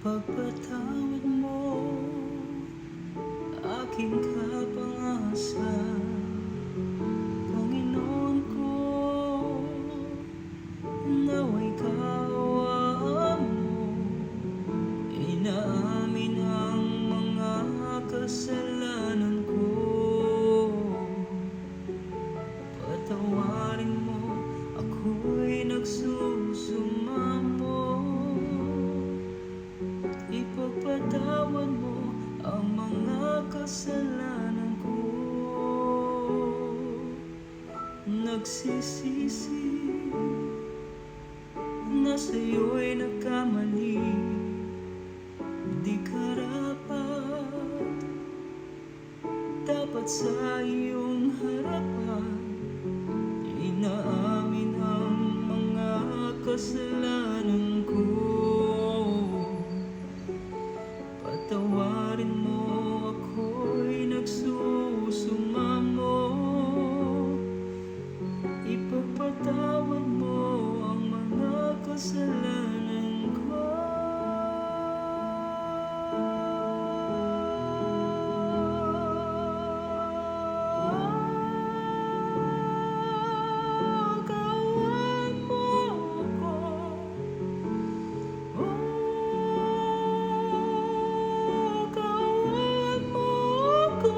Ipagpatawad mo aking kapangasan, Panginoon ko. Nawa'y kaawaan mo, inaamin ang mga kasalanan ko. Patawarin mo, ako'y nagsusumamo. Ipagpatawad mo ang mga kasalanan ko. Nagsisisi na sa'yo'y nagkamali, di karapat, dapat sa iyong harapan inaamin ang mga kasalanan ko. Patawarin mo, ako'y nagsusumamo. Ipagpatawad mo ang mga kasalanan ko. Kawan mo ako, kawan mo ako,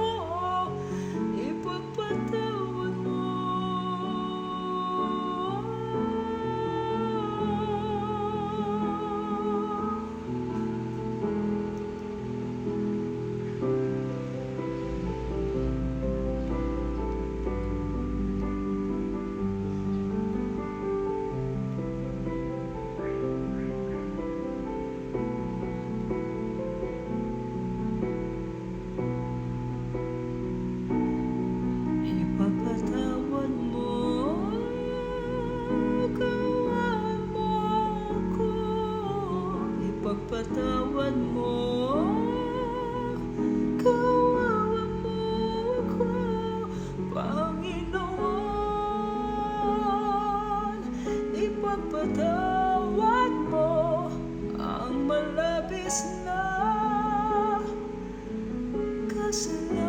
ipagpatawad mo. Ipagpatawad mo, kawan mo ako. Ipagpatawad mo, kawawa mo ako. Panginoon, ipagpatawad mo ang malabis na kasalanan